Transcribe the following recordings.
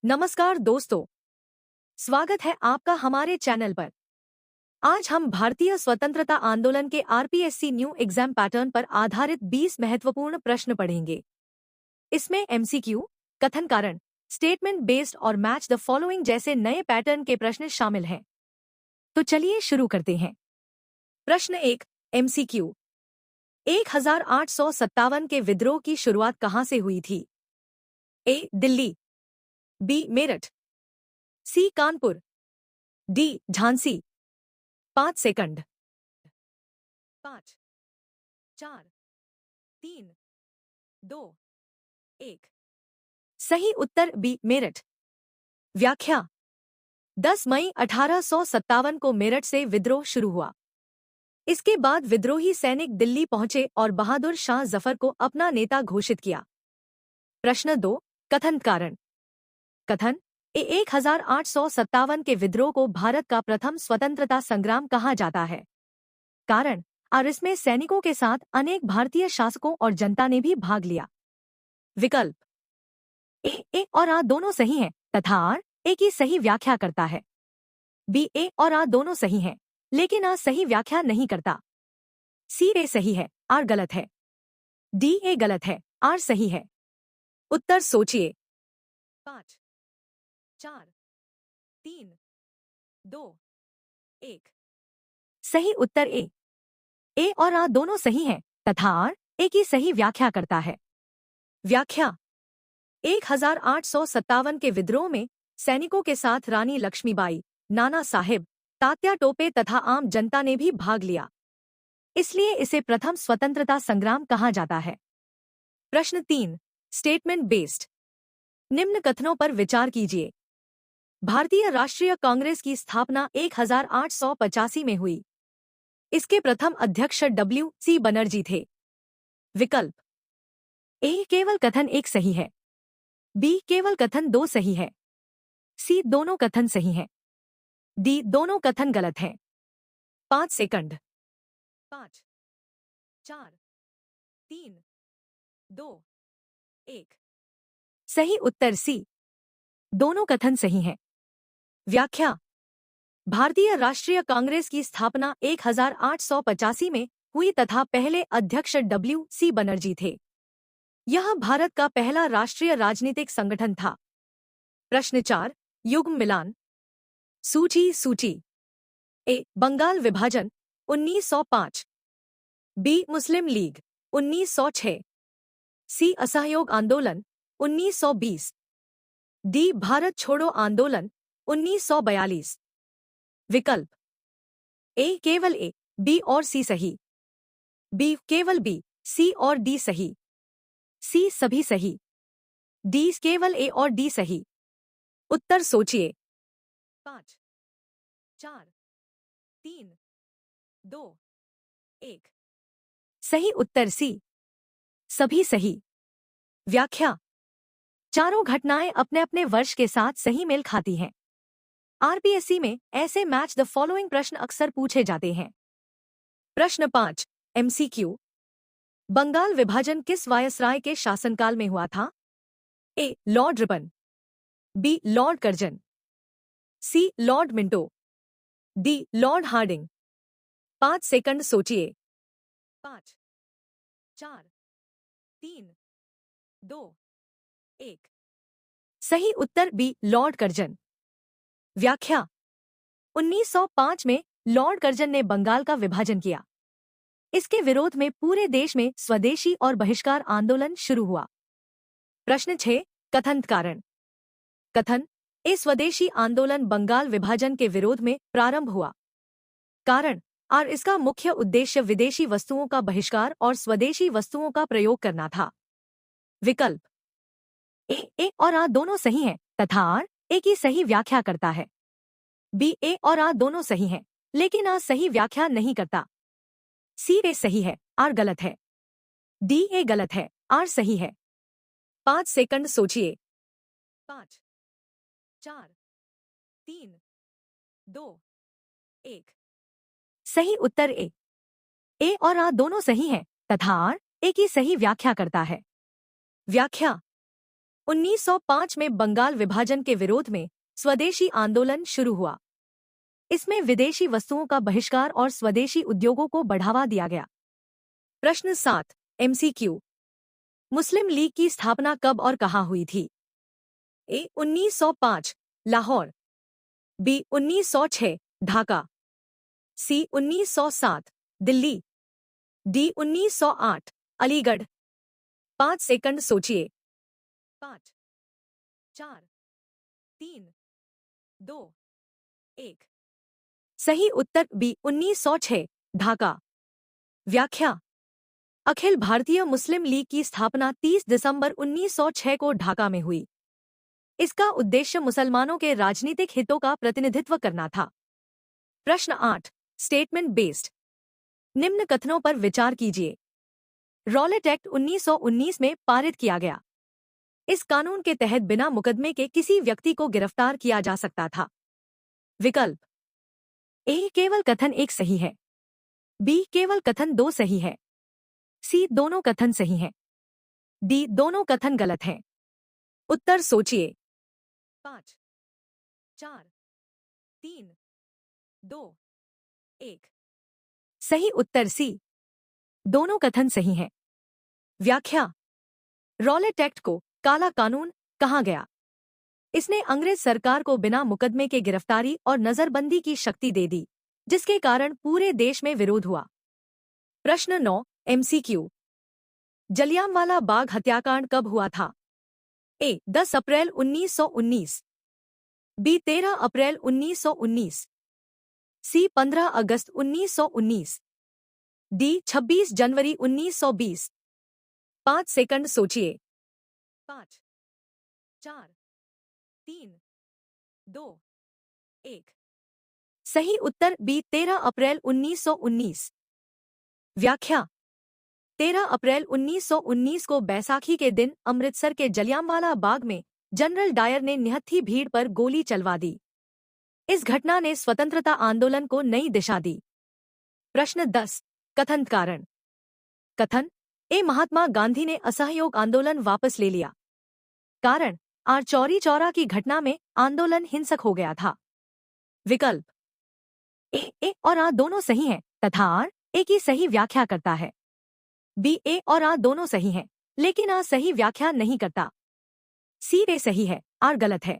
नमस्कार दोस्तों, स्वागत है आपका हमारे चैनल पर। आज हम भारतीय स्वतंत्रता आंदोलन के आरपीएससी न्यू एग्जाम पैटर्न पर आधारित 20 महत्वपूर्ण प्रश्न पढ़ेंगे। इसमें एमसीक्यू, कथन कारण, स्टेटमेंट बेस्ड और मैच द फॉलोइंग जैसे नए पैटर्न के प्रश्न शामिल हैं। तो चलिए शुरू करते हैं। प्रश्न 1, एमसीक्यू। 1857 के विद्रोह की शुरुआत कहां से हुई थी? ए. दिल्ली, बी. मेरठ, सी. कानपुर, डी. झांसी। 5 सेकंड। 5, 4, 3, 2, 1। सही उत्तर बी. मेरठ। व्याख्या: 10 मई 1857 को मेरठ से विद्रोह शुरू हुआ। इसके बाद विद्रोही सैनिक दिल्ली पहुंचे और बहादुर शाह जफर को अपना नेता घोषित किया। प्रश्न 2, कथन कारण। कथन: 1857 के विद्रोह को भारत का प्रथम स्वतंत्रता संग्राम कहा जाता है। कारण: और इसमें सैनिकों के साथ अनेक भारतीय शासकों और जनता ने भी भाग लिया। विकल्प: ए और आ दोनों सही हैं तथा आर ए की सही व्याख्या करता है। बी. ए और आ दोनों सही हैं, लेकिन आ सही व्याख्या नहीं करता। सी. ए सही है, आर गलत है। डी. ए गलत है, आर सही है। उत्तर सोचिए। 5, 4, 3, 2, 1। सही उत्तर ए और आ दोनों सही हैं तथा आर ए की सही व्याख्या करता है। व्याख्या: 1857 के विद्रोह में सैनिकों के साथ रानी लक्ष्मीबाई, नाना साहेब, तात्या टोपे तथा आम जनता ने भी भाग लिया। इसलिए इसे प्रथम स्वतंत्रता संग्राम कहा जाता है। प्रश्न 3, स्टेटमेंट बेस्ड। निम्न कथनों पर विचार कीजिए। भारतीय राष्ट्रीय कांग्रेस की स्थापना 1885 में हुई। इसके प्रथम अध्यक्ष W.C. बनर्जी थे। विकल्प: ए केवल कथन 1 सही है, बी केवल कथन 2 सही है, सी दोनों कथन सही हैं, डी दोनों कथन गलत हैं। 5 सेकंड। 5, 4, 3, 2, 1। सही उत्तर सी, दोनों कथन सही हैं। व्याख्या: भारतीय राष्ट्रीय कांग्रेस की स्थापना 1885 में हुई तथा पहले अध्यक्ष W.C. बनर्जी थे। यह भारत का पहला राष्ट्रीय राजनीतिक संगठन था। प्रश्न 4, युग्म मिलान। सूची। ए. बंगाल विभाजन 1905, बी. मुस्लिम लीग 1906, सी. असहयोग आंदोलन 1920, डी. भारत छोड़ो आंदोलन 1942। विकल्प: ए केवल ए, बी और सी सही, बी केवल बी, सी और डी सही, सी सभी सही, डी केवल ए और डी सही। उत्तर सोचिए। 5, 4, 3, 2, 1। सही उत्तर सी, सभी सही। व्याख्या: चारों घटनाएं अपने अपने वर्ष के साथ सही मेल खाती हैं। आरपीएससी में ऐसे मैच द फॉलोइंग प्रश्न अक्सर पूछे जाते हैं। प्रश्न 5, एमसीक्यू। बंगाल विभाजन किस वायसराय के शासनकाल में हुआ था? A. Lord Ripon, B. Lord Curzon, C. Lord Minto, D. Lord Hardinge. 5 second सोचिए। 5, 4, 3, 2, 1। सही उत्तर बी. Lord Curzon. व्याख्या: 1905 में लॉर्ड कर्जन ने बंगाल का विभाजन किया। इसके विरोध में पूरे देश में स्वदेशी और बहिष्कार आंदोलन शुरू हुआ। प्रश्न 6, कथन कारण। कथन: ए स्वदेशी आंदोलन बंगाल विभाजन के विरोध में प्रारंभ हुआ। कारण: और इसका मुख्य उद्देश्य विदेशी वस्तुओं का बहिष्कार और स्वदेशी वस्तुओं का प्रयोग करना था। विकल्प: ए और आ दोनों सही हैं तथा आर ए की सही व्याख्या करता है। बी. ए और आ दोनों सही हैं, लेकिन आ सही व्याख्या नहीं करता। सी. ए सही है, आर गलत है। डी. ए गलत है, आर सही है। 5 सेकंड सोचिए। 5, 4, 3, 2, 1। सही उत्तर ए और आ दोनों सही हैं तथा आर ए की सही व्याख्या करता है। व्याख्या: 1905 में बंगाल विभाजन के विरोध में स्वदेशी आंदोलन शुरू हुआ। इसमें विदेशी वस्तुओं का बहिष्कार और स्वदेशी उद्योगों को बढ़ावा दिया गया। प्रश्न 7 MCQ। मुस्लिम लीग की स्थापना कब और कहाँ हुई थी? ए 1905 लाहौर, बी 1906 ढाका, सी 1907 दिल्ली, डी 1908 अलीगढ़। 5 सेकंड सोचिए। 5 4 3 2 1। सही उत्तर बी 1906 ढाका। व्याख्या। अखिल भारतीय मुस्लिम लीग की स्थापना 30 दिसंबर 1906 को ढाका में हुई। इसका उद्देश्य मुसलमानों के राजनीतिक हितों का प्रतिनिधित्व करना था। प्रश्न 8 स्टेटमेंट बेस्ड। निम्न कथनों पर विचार कीजिए। रॉलेट एक्ट 1919 में पारित किया गया। इस कानून के तहत बिना मुकदमे के किसी व्यक्ति को गिरफ्तार किया जा सकता था। विकल्प। ए केवल कथन एक सही है, बी केवल कथन 2 सही है, सी दोनों कथन सही हैं, डी दोनों कथन गलत हैं। उत्तर सोचिए। 5 4 3 2 1। सही उत्तर सी दोनों कथन सही हैं। व्याख्या। रॉलेट एक्ट को काला कानून कहा गया। इसने अंग्रेज सरकार को बिना मुकदमे के गिरफ्तारी और नजरबंदी की शक्ति दे दी, जिसके कारण पूरे देश में विरोध हुआ। प्रश्न 9 MCQ। जलियांवाला बाग हत्याकांड कब हुआ था? ए 10 अप्रैल 1919, बी 13 अप्रैल 1919, सी 15 अगस्त 1919, डी 26 जनवरी 1920। 5 सेकंड सोचिए। 5 4 3 2 1। सही उत्तर बी 13 अप्रैल 1919। व्याख्या। 13 अप्रैल 1919 को बैसाखी के दिन अमृतसर के जलियांवाला बाग में जनरल डायर ने निहत्थी भीड़ पर गोली चलवा दी। इस घटना ने स्वतंत्रता आंदोलन को नई दिशा दी। प्रश्न 10 कथन कारण। कथन। ए महात्मा गांधी ने असहयोग आंदोलन वापस ले लिया। कारण। आर चौरी चौरा की घटना में आंदोलन हिंसक हो गया था। विकल्प। ए और आ दोनों सही हैं तथा आर ए की सही व्याख्या करता है। बी ए और आ दोनों सही हैं, लेकिन आ सही व्याख्या नहीं करता। सी ए सही है, आर गलत है।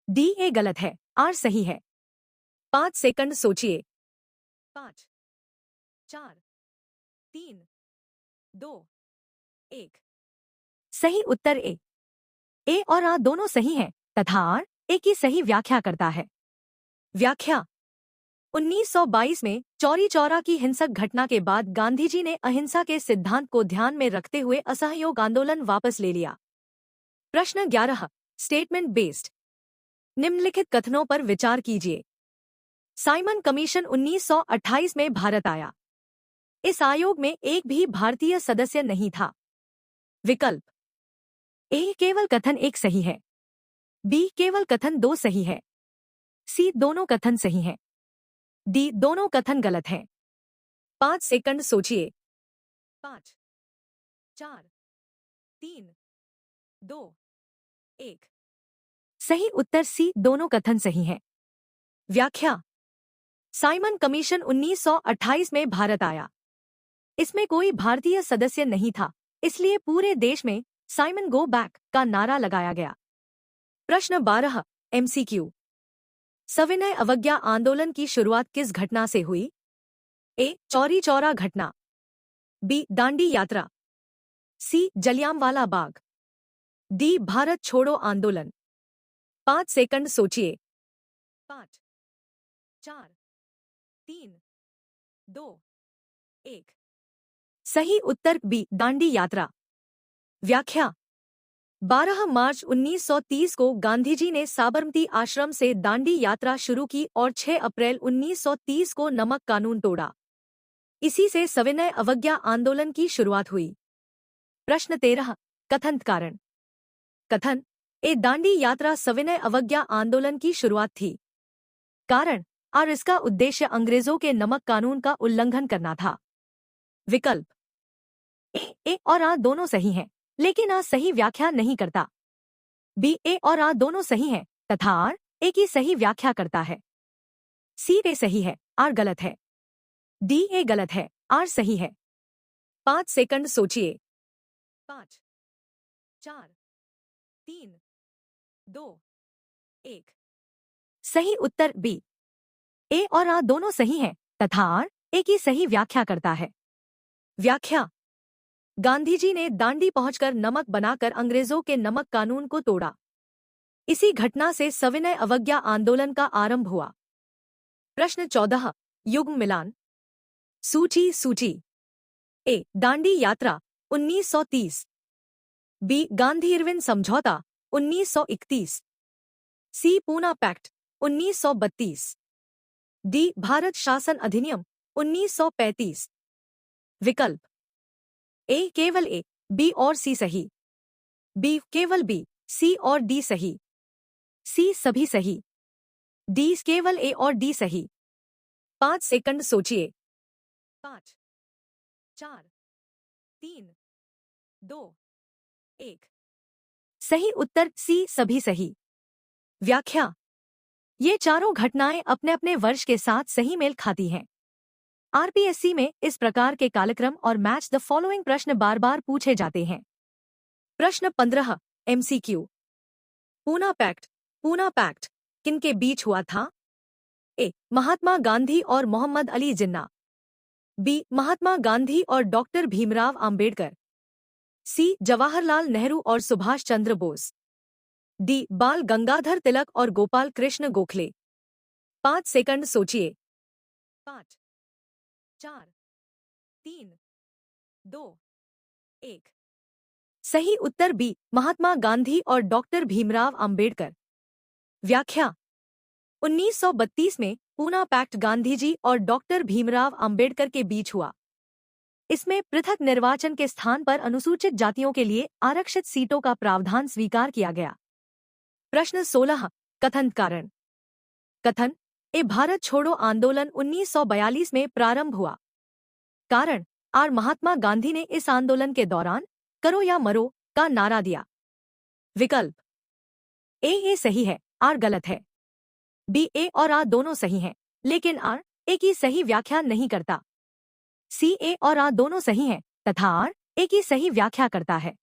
डी ए गलत है, आर सही है। 5 सेकंड सोचिए। 5 4 3 2 1। सही उत्तर ए और आ दोनों सही हैं तथा आर ए की सही व्याख्या करता है। व्याख्या। 1922 में चौरी चौरा की हिंसक घटना के बाद गांधीजी ने अहिंसा के सिद्धांत को ध्यान में रखते हुए असहयोग आंदोलन वापस ले लिया। प्रश्न 11 स्टेटमेंट बेस्ड। निम्नलिखित कथनों पर विचार कीजिए। साइमन कमीशन 1928 में भारत आया। इस आयोग में एक भी भारतीय सदस्य नहीं था। विकल्प। ए केवल कथन एक सही है, बी केवल कथन 2 सही है, सी दोनों कथन सही हैं, डी दोनों कथन गलत हैं। 5 सेकंड सोचिए। 5 4 3 2 1। सही उत्तर सी दोनों कथन सही हैं। व्याख्या। साइमन कमीशन 1928 में भारत आया। इसमें कोई भारतीय सदस्य नहीं था, इसलिए पूरे देश में साइमन गो बैक का नारा लगाया गया। प्रश्न 12 MCQ। सविनय अवज्ञा आंदोलन की शुरुआत किस घटना से हुई? ए चौरी चौरा घटना, बी दांडी यात्रा, सी जलियांवाला बाग, डी भारत छोड़ो आंदोलन। 5 सेकंड सोचिए। 5 4 3 2 1। सही उत्तर बी दांडी यात्रा। व्याख्या। 12 मार्च 1930 को गांधीजी ने साबरमती आश्रम से दांडी यात्रा शुरू की और 6 अप्रैल 1930 को नमक कानून तोड़ा। इसी से सविनय अवज्ञा आंदोलन की शुरुआत हुई। प्रश्न 13 कथन कारण। कथन। ए दांडी यात्रा सविनय अवज्ञा आंदोलन की शुरुआत थी। कारण और इसका उद्देश्य अंग्रेजों के नमक कानून का उल्लंघन करना था। विकल्प। ए और आ दोनों सही हैं, लेकिन आ सही व्याख्या नहीं करता। बी ए और आर दोनों सही हैं तथा आर ए की सही व्याख्या करता है। सी ए सही है, आर गलत है। डी ए गलत है, आर सही है। 5 सेकंड सोचिए। 5, 4, 3, 2, 1। सही उत्तर बी ए और आर दोनों सही हैं तथा आर ए की सही व्याख्या करता है। व्याख्या: गांधी जी ने दांडी पहुंचकर नमक बनाकर अंग्रेजों के नमक कानून को तोड़ा। इसी घटना से सविनय अवज्ञा आंदोलन का आरंभ हुआ। प्रश्न 14 युग्म मिलान। सूची सूची। ए दांडी यात्रा 1930। बी गांधी इरविन समझौता 1931। सी पूना पैक्ट 1932। डी भारत शासन अधिनियम 1935। विकल्प: ए केवल ए, बी और सी सही। बी केवल बी, सी और डी सही। सी सभी सही। डी केवल ए और डी सही। 5 सेकंड सोचिए। 5, 4, 3, 2, 1। सही उत्तर सी सभी सही। व्याख्या: ये चारों घटनाएं अपने अपने वर्ष के साथ सही मेल खाती हैं। आरपीएससी में इस प्रकार के कार्यक्रम और मैच द फॉलोइंग प्रश्न बार बार पूछे जाते हैं। प्रश्न 15 एमसीक्यू। पूना पैक्ट किनके बीच हुआ था? ए महात्मा गांधी और मोहम्मद अली जिन्ना। बी महात्मा गांधी और डॉक्टर भीमराव अंबेडकर। सी जवाहरलाल नेहरू और सुभाष चंद्र बोस। डी बाल गंगाधर तिलक और गोपाल कृष्ण गोखले। 5 सेकंड सोचिए। 5, 4, 3, 2, 1। सही उत्तर बी महात्मा गांधी और डॉक्टर भीमराव अंबेडकर। व्याख्या: 1932 में पूना पैक्ट गांधी जी और डॉक्टर भीमराव अंबेडकर के बीच हुआ। इसमें पृथक निर्वाचन के स्थान पर अनुसूचित जातियों के लिए आरक्षित सीटों का प्रावधान स्वीकार किया गया। प्रश्न 16 कथन कारण। कथन: ए भारत छोड़ो आंदोलन 1942 में प्रारंभ हुआ। कारण: आर महात्मा गांधी ने इस आंदोलन के दौरान करो या मरो का नारा दिया। विकल्प: ए सही है, आर गलत है। बी ए और आर दोनों सही हैं, लेकिन आर ए की सही व्याख्या नहीं करता। सी ए और आर दोनों सही हैं तथा आर ए की सही व्याख्या करता है।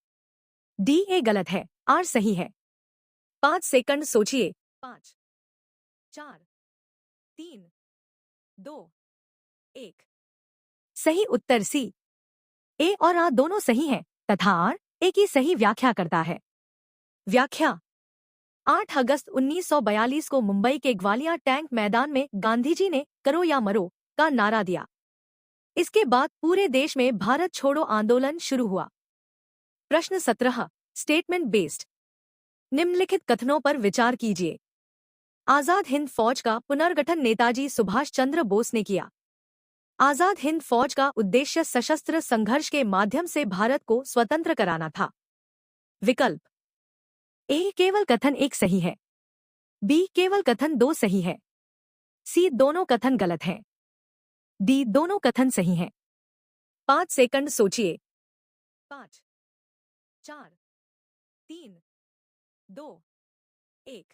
डी ए गलत है, आर सही है। 5 सेकंड सोचिए। 5, 4, 3, 2, 1। सही उत्तर सी ए और आर दोनों सही हैं तथा आर ए की सही व्याख्या करता है। व्याख्या: 8 अगस्त 1942 को मुंबई के ग्वालियर टैंक मैदान में गांधीजी ने करो या मरो का नारा दिया। इसके बाद पूरे देश में भारत छोड़ो आंदोलन शुरू हुआ। प्रश्न 17 स्टेटमेंट बेस्ड। निम्नलिखित कथनों पर विचार कीजिए। आजाद हिंद फौज का पुनर्गठन नेताजी सुभाष चंद्र बोस ने किया। आजाद हिंद फौज का उद्देश्य सशस्त्र संघर्ष के माध्यम से भारत को स्वतंत्र कराना था। विकल्प: ए केवल कथन 1 सही है। बी केवल कथन 2 सही है। सी दोनों कथन गलत हैं। डी दोनों कथन सही हैं। 5 सेकंड सोचिए। 5, 4, 3, 2, 1।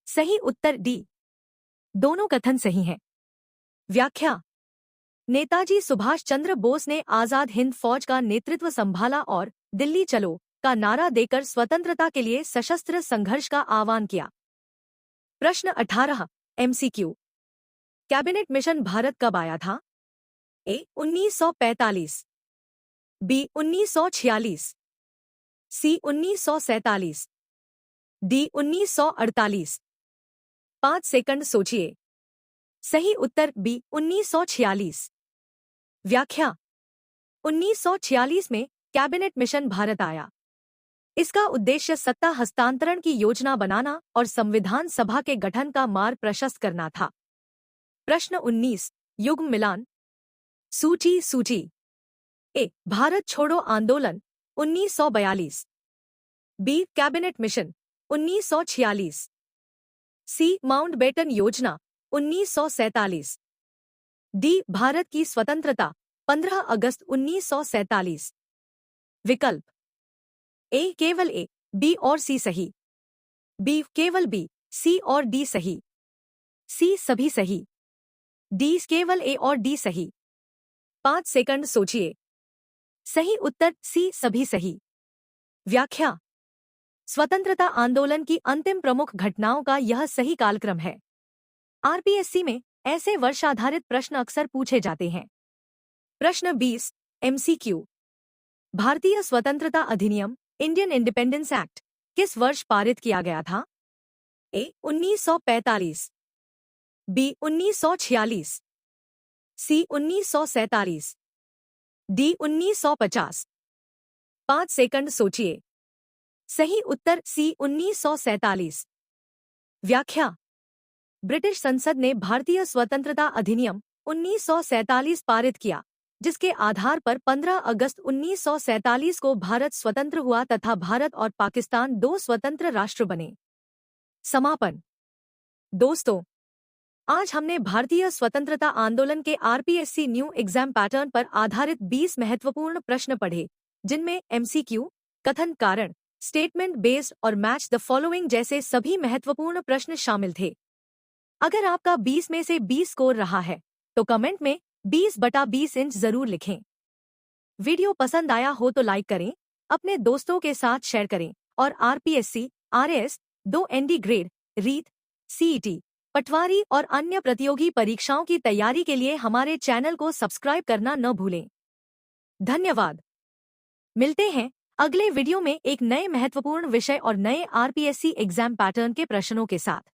सही उत्तर डी दोनों कथन सही हैं। व्याख्या: नेताजी सुभाष चंद्र बोस ने आजाद हिंद फौज का नेतृत्व संभाला और दिल्ली चलो का नारा देकर स्वतंत्रता के लिए सशस्त्र संघर्ष का आह्वान किया। प्रश्न 18 एमसीक्यू। कैबिनेट मिशन भारत कब आया था? ए 1945। बी 1946। सी 1947। डी 1948। 5 सेकंड सोचिए। सही उत्तर बी 1946। व्याख्या: 1946 में कैबिनेट मिशन भारत आया। इसका उद्देश्य सत्ता हस्तांतरण की योजना बनाना और संविधान सभा के गठन का मार्ग प्रशस्त करना था। प्रश्न 19 युग्म मिलान। सूची सूची। ए भारत छोड़ो आंदोलन 1942। B cabinet mission 1946। C Mountbatten योजना 1947। डी भारत की स्वतंत्रता 15 अगस्त 1947। विकल्प: ए केवल ए, बी और सी सही। बी केवल बी, सी और डी सही। सी सभी सही। डी केवल ए और डी सही। 5 सेकंड सोचिए। सही उत्तर सी सभी सही। व्याख्या। स्वतंत्रता आंदोलन की अंतिम प्रमुख घटनाओं का यह सही कालक्रम है। आरपीएससी में ऐसे वर्ष आधारित प्रश्न अक्सर पूछे जाते हैं। प्रश्न 20 एमसीक्यू। भारतीय स्वतंत्रता अधिनियम इंडियन इंडिपेंडेंस एक्ट किस वर्ष पारित किया गया था? ए 1945, बी 1946, सी 1947, डी 1950। 5 सेकंड सोचिए। सही उत्तर सी 1947। व्याख्या। ब्रिटिश संसद ने भारतीय स्वतंत्रता अधिनियम 1947 पारित किया, जिसके आधार पर 15 अगस्त 1947 को भारत स्वतंत्र हुआ तथा भारत और पाकिस्तान 2 स्वतंत्र राष्ट्र बने। समापन। दोस्तों, आज हमने भारतीय स्वतंत्रता आंदोलन के आरपीएससी न्यू एग्जाम पैटर्न पर आधारित 20 महत्वपूर्ण प्रश्न पढ़े, जिनमें एमसीक्यू, कथन कारण, स्टेटमेंट बेस्ड और मैच द फॉलोइंग जैसे सभी महत्वपूर्ण प्रश्न शामिल थे। अगर आपका 20 में से 20 स्कोर रहा है, तो कमेंट में 20/20 इंच जरूर लिखें। वीडियो पसंद आया हो तो लाइक करें, अपने दोस्तों के साथ शेयर करें और RPSC, RAS, 2 nd grade, REET, CET, patwari और अन्य प्रतियोगी परीक्षाओं की तैयारी के लिए हमारे चैनल को सब्सक्राइब करना न भूलें। धन्यवाद। मिलते हैं अगले वीडियो में एक नए महत्वपूर्ण विषय और नए आरपीएससी एग्जाम पैटर्न के प्रश्नों के साथ।